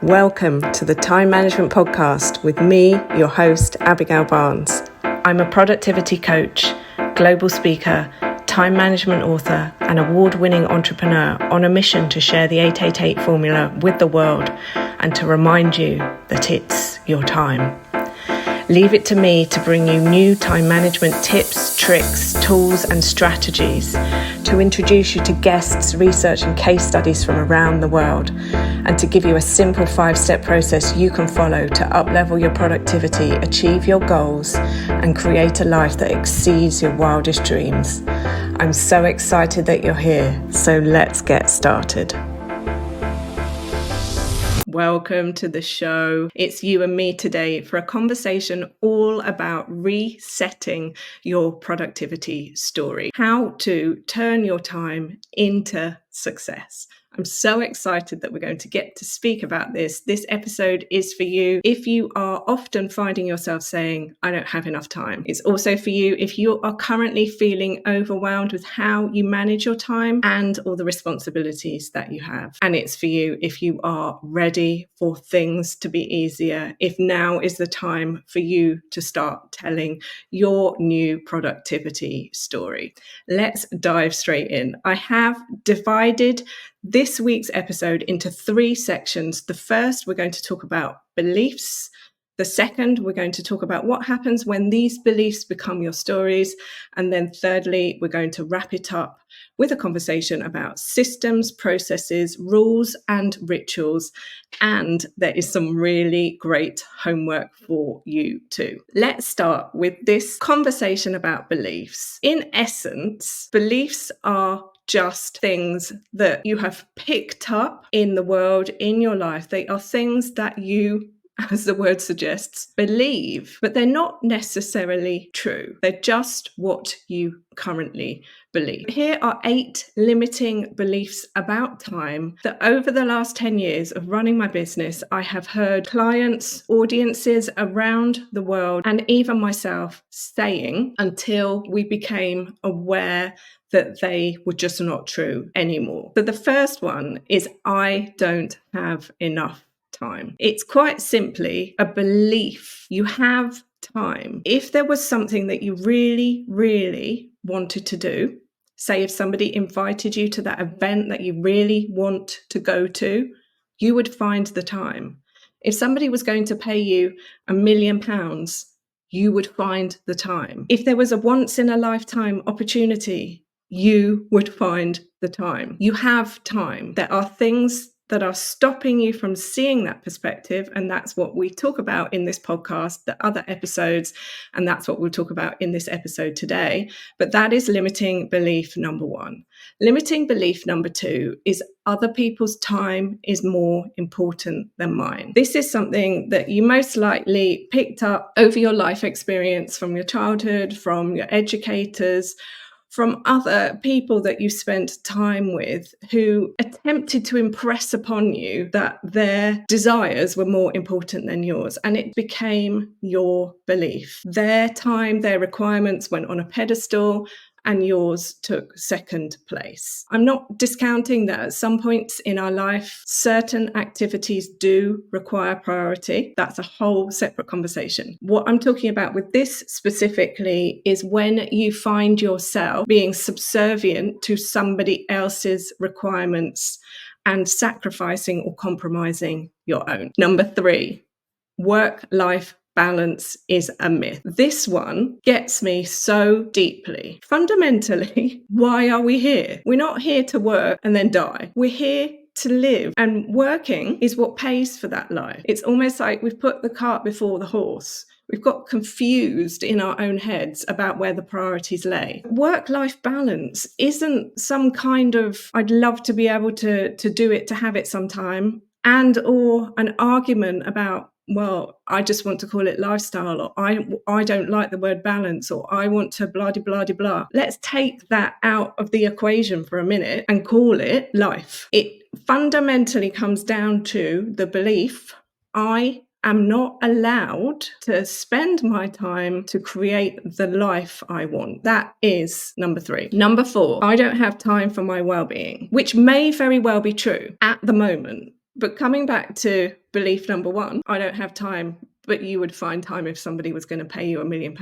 Welcome to the Time Management Podcast with me, your host, Abigail Barnes. I'm a productivity coach, global speaker, time management author, and award-winning entrepreneur on a mission to share the 888 formula with the world and to remind you that it's your time. Leave it to me to bring you new time management tips, tricks, tools, and strategies, to introduce you to guests, research, and case studies from around the world, and to give you a simple 5-step process you can follow to uplevel your productivity, achieve your goals, and create a life that exceeds your wildest dreams. I'm so excited that you're here, so let's get started. Welcome to the show. It's you and me today for a conversation all about resetting your productivity story. How to turn your time into success. I'm so excited that we're going to get to speak about this. This episode is for you if you are often finding yourself saying, I don't have enough time. It's also for you if you are currently feeling overwhelmed with how you manage your time and all the responsibilities that you have. And it's for you if you are ready for things to be easier, if now is the time for you to start telling your new productivity story. Let's dive straight in. I have divided this week's episode into 3 sections. The first, we're going to talk about beliefs. The second, we're going to talk about what happens when these beliefs become your stories. And then thirdly, we're going to wrap it up with a conversation about systems, processes, rules, and rituals. And there is some really great homework for you too. Let's start with this conversation about beliefs. In essence, beliefs are just things that you have picked up in the world, in your life. They are things that you, as the word suggests, believe, but they're not necessarily true. They're just what you currently believe. Here are 8 limiting beliefs about time that over the last 10 years of running my business, I have heard clients, audiences around the world, and even myself saying until we became aware that they were just not true anymore. So the first one is, I don't have enough time. It's quite simply a belief. You have time. If there was something that you really, really wanted to do, say if somebody invited you to that event that you really want to go to, you would find the time. If somebody was going to pay you £1 million, you would find the time. If there was a once in a lifetime opportunity, you would find the time. You have time. There are things that are stopping you from seeing that perspective. And that's what we talk about in this podcast, the other episodes. And that's what we'll talk about in this episode today. But that is limiting belief number 1. Limiting belief number 2 is other people's time is more important than mine. This is something that you most likely picked up over your life experience from your childhood, from your educators, from other people that you spent time with who attempted to impress upon you that their desires were more important than yours. And it became your belief. Their time, their requirements went on a pedestal, and yours took second place. I'm not discounting that at some points in our life, certain activities do require priority. That's a whole separate conversation. What I'm talking about with this specifically is when you find yourself being subservient to somebody else's requirements and sacrificing or compromising your own. Number 3, work-life balance is a myth. This one gets me so deeply. Fundamentally, why are we here? We're not here to work and then die. We're here to live, and working is what pays for that life. It's almost like we've put the cart before the horse. We've got confused in our own heads about where the priorities lay. Work-life balance isn't some kind of, I'd love to be able to do it, to have it sometime, and or an argument about, well, I just want to call it lifestyle, or I don't like the word balance, or I want to blah, de blah, de blah. Let's take that out of the equation for a minute and call it life. It fundamentally comes down to the belief, I am not allowed to spend my time to create the life I want. That is number 3. Number 4, I don't have time for my well-being, which may very well be true at the moment. But coming back to belief number one, I don't have time, but you would find time if somebody was going to pay you £1 million.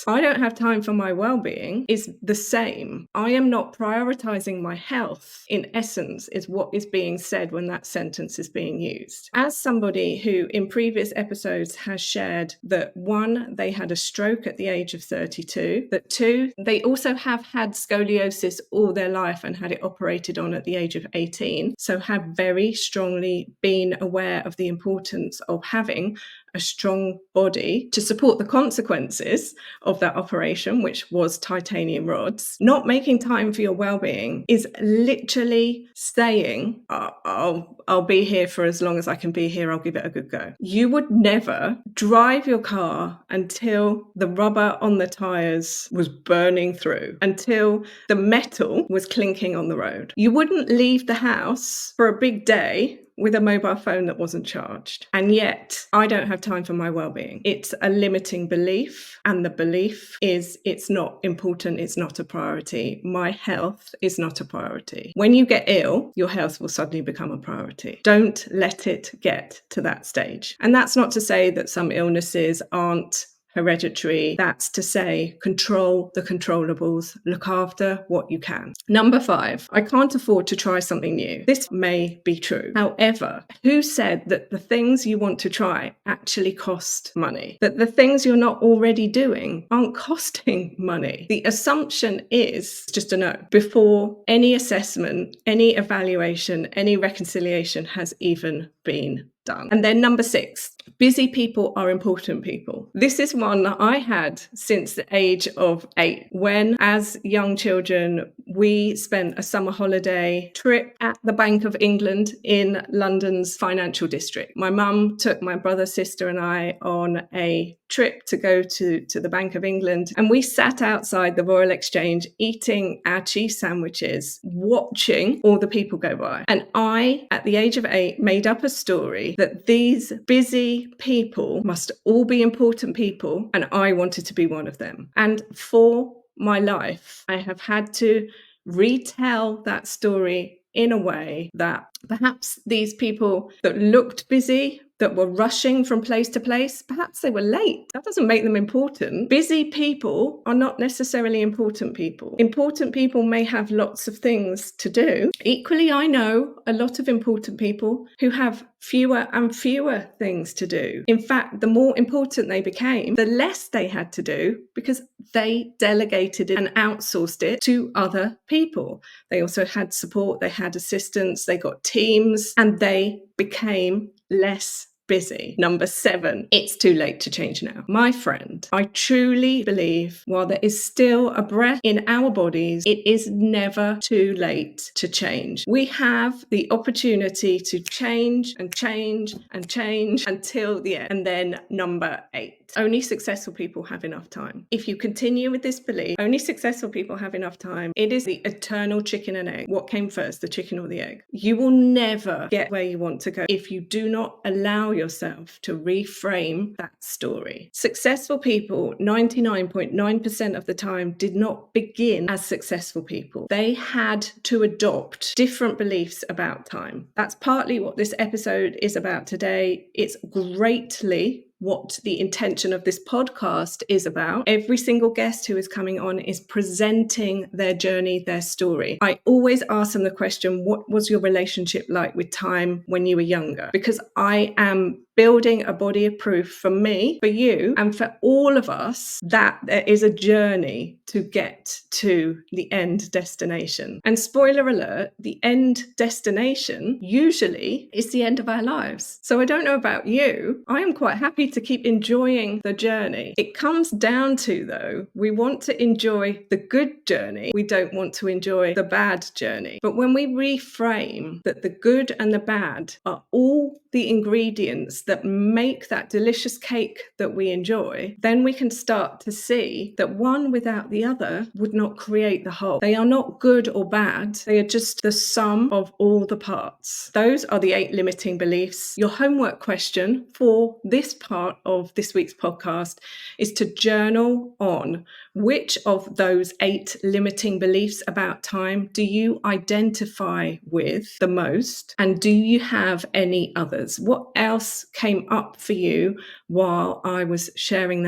I don't have time for my well-being is the same. I am not prioritizing my health, in essence, is what is being said when that sentence is being used. As somebody who in previous episodes has shared that one, they had a stroke at the age of 32, that two, they also have had scoliosis all their life and had it operated on at the age of 18, so have very strongly been aware of the importance of having a strong body to support the consequences of that operation, which was titanium rods. Not making time for your well-being is literally saying, I'll be here for as long as I can be here. I'll give it a good go. You would never drive your car until the rubber on the tires was burning through, until the metal was clinking on the road. You wouldn't leave the house for a big day with a mobile phone that wasn't charged. And yet, I don't have time for my well-being. It's a limiting belief, and the belief is it's not important, it's not a priority. My health is not a priority. When you get ill, your health will suddenly become a priority. Don't let it get to that stage. And that's not to say that some illnesses aren't hereditary. That's to say, control the controllables, look after what you can. Number 5, I can't afford to try something new. This may be true. However, who said that the things you want to try actually cost money? That the things you're not already doing aren't costing money? The assumption is just a no. Before any assessment, any evaluation, any reconciliation has even been done. And then number 6, busy people are important people. This is one that I had since the age of 8, when as young children, we spent a summer holiday trip at the Bank of England in London's financial district. My mum took my brother, sister and I on a trip to go to the Bank of England, and we sat outside the Royal Exchange eating our cheese sandwiches, watching all the people go by. And I, at the age of 8, made up a story that these busy people must all be important people, and I wanted to be one of them. And for my life, I have had to retell that story in a way that perhaps these people that looked busy, that were rushing from place to place, perhaps they were late. That doesn't make them important. Busy people are not necessarily important people. Important people may have lots of things to do. Equally, I know a lot of important people who have fewer and fewer things to do. In fact, the more important they became, the less they had to do because they delegated it and outsourced it to other people. They also had support, they had assistance, they got teams, and they became less busy. Number 7, it's too late to change now. My friend, I truly believe while there is still a breath in our bodies, it is never too late to change. We have the opportunity to change and change and change until the end. And then number 8. Only successful people have enough time. If you continue with this belief, only successful people have enough time, it is the eternal chicken and egg. What came first, the chicken or the egg? You will never get where you want to go if you do not allow yourself to reframe that story. Successful people, 99.9% of the time, did not begin as successful people. They had to adopt different beliefs about time. That's partly what this episode is about today. It's greatly what the intention of this podcast is about. Every single guest who is coming on is presenting their journey, their story. I always ask them the question, what was your relationship like with time when you were younger? Because I am building a body of proof for me, for you, and for all of us that there is a journey to get to the end destination. And spoiler alert, the end destination usually is the end of our lives. So I don't know about you, I am quite happy to keep enjoying the journey. It comes down to, though, we want to enjoy the good journey. We don't want to enjoy the bad journey. But when we reframe that the good and the bad are all the ingredients that make that delicious cake that we enjoy, then we can start to see that one without the other would not create the whole. They are not good or bad. They are just the sum of all the parts. Those are the 8 limiting beliefs. Your homework question for this part of this week's podcast is to journal on which of those 8 limiting beliefs about time do you identify with the most, and do you have any others? What else came up for you while I was sharing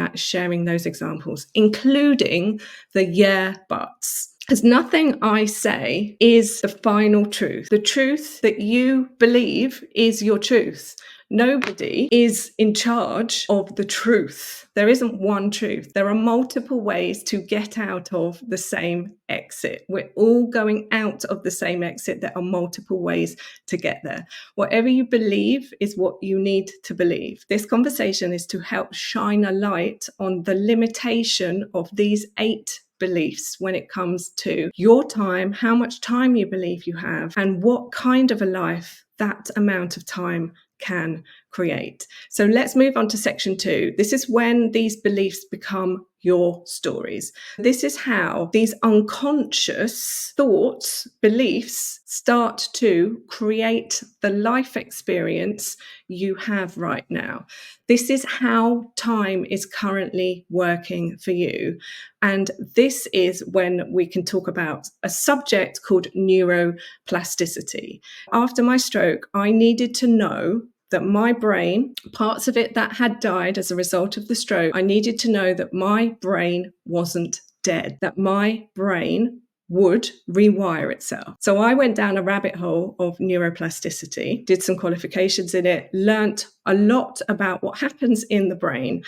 those examples, including the yeah buts? Because nothing I say is the final truth. The truth that you believe is your truth. Nobody is in charge of the truth. There isn't one truth. There are multiple ways to get out of the same exit. We're all going out of the same exit. There are multiple ways to get there. Whatever you believe is what you need to believe. This conversation is to help shine a light on the limitation of these 8 beliefs when it comes to your time, how much time you believe you have, and what kind of a life that amount of time can create. So let's move on to section 2. This is when these beliefs become your stories. This is how these unconscious thoughts, beliefs start to create the life experience you have right now. This is how time is currently working for you. And this is when we can talk about a subject called neuroplasticity. After my stroke, I needed to know that my brain, parts of it that had died as a result of the stroke, I needed to know that my brain wasn't dead, that my brain would rewire itself. So I went down a rabbit hole of neuroplasticity, did some qualifications in it, learnt a lot about what happens in the brain.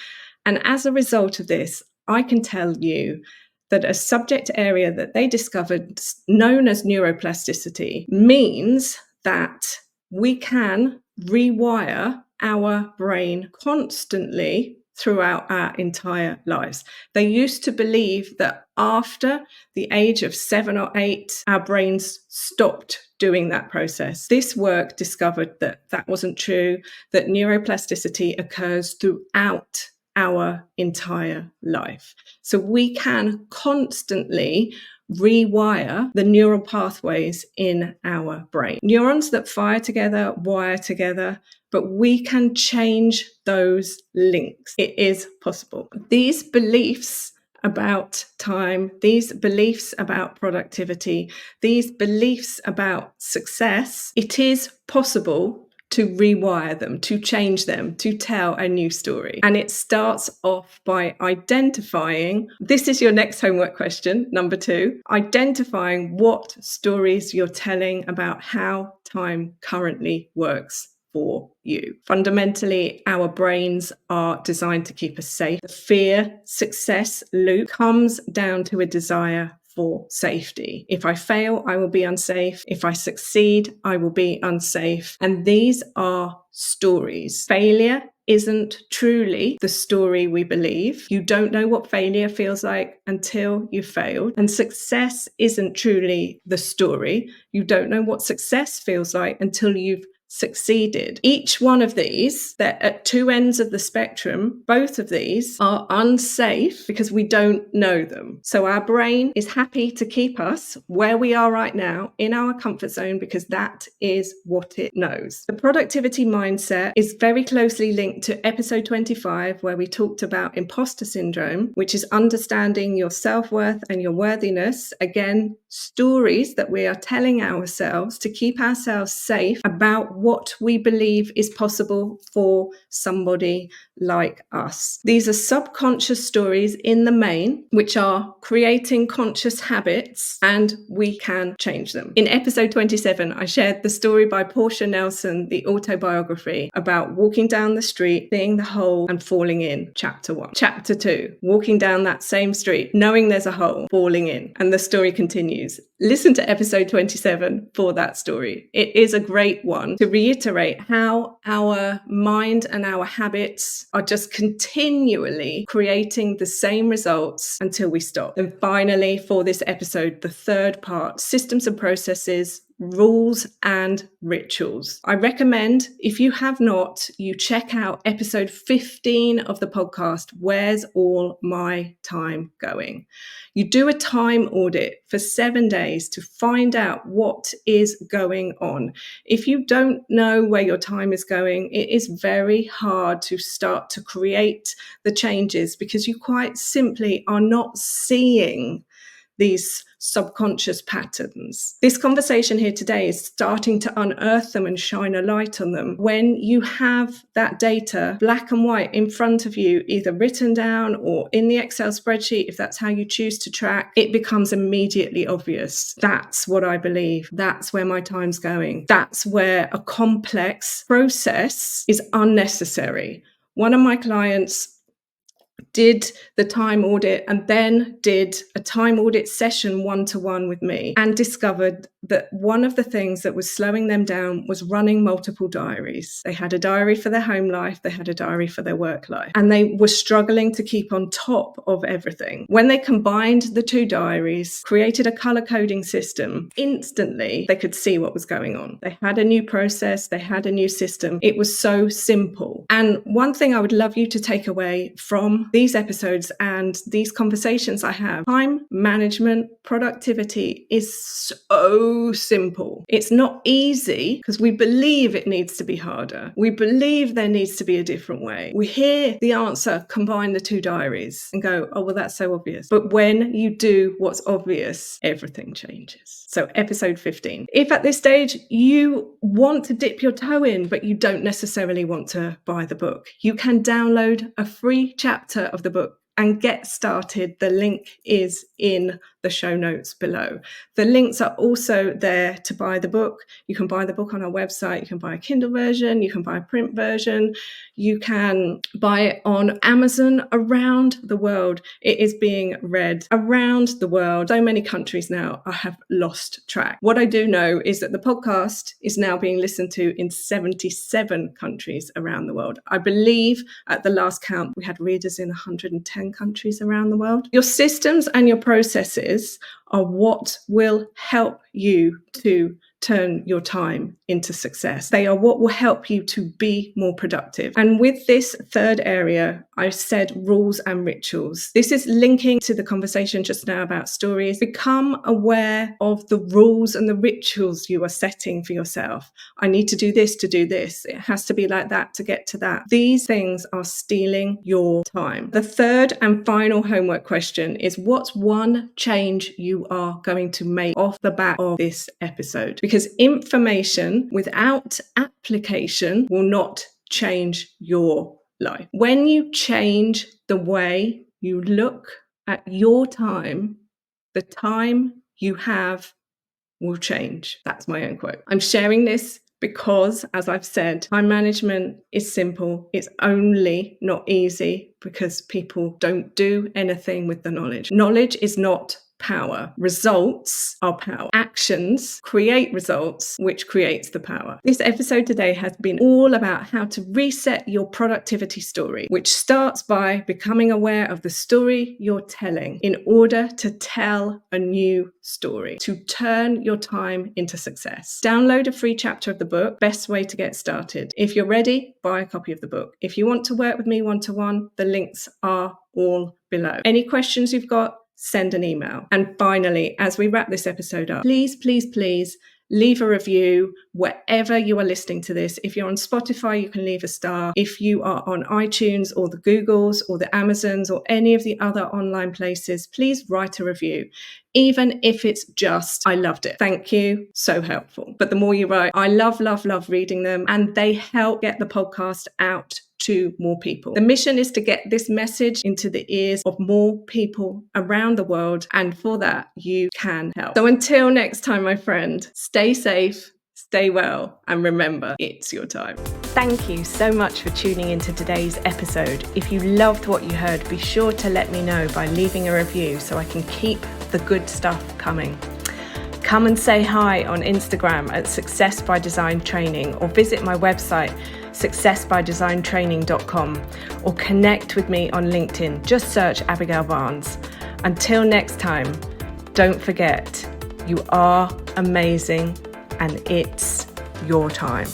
And as a result of this, I can tell you that a subject area that they discovered, known as neuroplasticity, means that we can rewire our brain constantly throughout our entire lives. They used to believe that after the age of 7 or 8, our brains stopped doing that process. This work discovered that that wasn't true, that neuroplasticity occurs throughout our entire life. So we can constantly rewire the neural pathways in our brain. Neurons that fire together, wire together, but we can change those links. It is possible. These beliefs about time, these beliefs about productivity, these beliefs about success, it is possible to rewire them, to change them, to tell a new story. And it starts off by identifying, this is your next homework question, number 2, identifying what stories you're telling about how time currently works for you. Fundamentally, our brains are designed to keep us safe. The fear success loop comes down to a desire for safety. If I fail, I will be unsafe. If I succeed, I will be unsafe. And these are stories. Failure isn't truly the story we believe. You don't know what failure feels like until you've failed. And success isn't truly the story. You don't know what success feels like until you've succeeded. Each one of these, they're at 2 ends of the spectrum. Both of these are unsafe because we don't know them. So our brain is happy to keep us where we are right now in our comfort zone because that is what it knows. The productivity mindset is very closely linked to episode 25, where we talked about imposter syndrome, which is understanding your self-worth and your worthiness. Again, stories that we are telling ourselves to keep ourselves safe about what we believe is possible for somebody like us. These are subconscious stories in the main, which are creating conscious habits, and we can change them. In episode 27, I shared the story by Portia Nelson, the autobiography, about walking down the street, seeing the hole and falling in, chapter 1. Chapter 2, walking down that same street, knowing there's a hole, falling in, and the story continues. Listen to episode 27 for that story. It is a great one to reiterate how our mind and our habits are just continually creating the same results until we stop. And finally, for this episode, the third part, systems and processes rules and rituals. I recommend, if you have not, you check out episode 15 of the podcast, Where's All My Time Going? You do a time audit for 7 days to find out what is going on. If you don't know where your time is going, it is very hard to start to create the changes because you quite simply are not seeing these subconscious patterns. This conversation here today is starting to unearth them and shine a light on them. When you have that data black and white in front of you, either written down or in the Excel spreadsheet, if that's how you choose to track, it becomes immediately obvious. That's what I believe. That's where my time's going. That's where a complex process is unnecessary. One of my clients did the time audit and then did a time audit session one-to-one with me and discovered that one of the things that was slowing them down was running multiple diaries. They had a diary for their home life, they had a diary for their work life, and they were struggling to keep on top of everything. When they combined the two diaries, created a color coding system, instantly they could see what was going on. They had a new process, they had a new system. It was so simple. And one thing I would love you to take away from these episodes and these conversations I have, time management, productivity is so simple. It's not easy because we believe it needs to be harder. We believe there needs to be a different way. We hear the answer, combine the two diaries, and go, oh, well, that's so obvious. But when you do what's obvious, everything changes. So episode 15. If at this stage you want to dip your toe in, but you don't necessarily want to buy the book, you can download a free chapter of the book and get started. The link is in the show notes below. The links are also there to buy the book. You can buy the book on our website. You can buy a Kindle version. You can buy a print version. You can buy it on Amazon around the world. It is being read around the world. So many countries now, I have lost track. What I do know is that the podcast is now being listened to in 77 countries around the world. I believe at the last count, we had readers in 110 countries around the world. Your systems and your processes are what will help you to turn your time into success. They are what will help you to be more productive. And with this third area, I said rules and rituals. This is linking to the conversation just now about stories. Become aware of the rules and the rituals you are setting for yourself. I need to do this to do this. It has to be like that to get to that. These things are stealing your time. The third and final homework question is, what's one change you are going to make off the back of this episode? Because information without application will not change your life. When you change the way you look at your time, the time you have will change. That's my own quote. I'm sharing this because, as I've said, time management is simple. It's only not easy because people don't do anything with the knowledge. Knowledge is not power. Results are power. Actions create results, which creates the power. This episode today has been all about how to reset your productivity story, which starts by becoming aware of the story you're telling in order to tell a new story, to turn your time into success. Download a free chapter of the book, best way to get started. If you're ready, buy a copy of the book. If you want to work with me one-to-one, the links are all below. Any questions you've got, send an email. And finally, as we wrap this episode up, please, please, please leave a review wherever you are listening to this. If you're on Spotify, you can leave a star. If you are on iTunes or the Googles or the Amazons or any of the other online places, please write a review. Even if it's just, I loved it. Thank you. So helpful. But the more you write, I love reading them, and they help get the podcast out to more people. The mission is to get this message into the ears of more people around the world, and for that, you can help. So until next time, my friend, stay safe, stay well, and remember, it's your time. Thank you so much for tuning into today's episode. If you loved what you heard, be sure to let me know by leaving a review so I can keep the good stuff coming. Come and say hi on Instagram at Success by Design Training, or visit my website, successbydesigntraining.com, or connect with me on LinkedIn. Just search Abigail Barnes. Until next time, don't forget, you are amazing. and it's your time.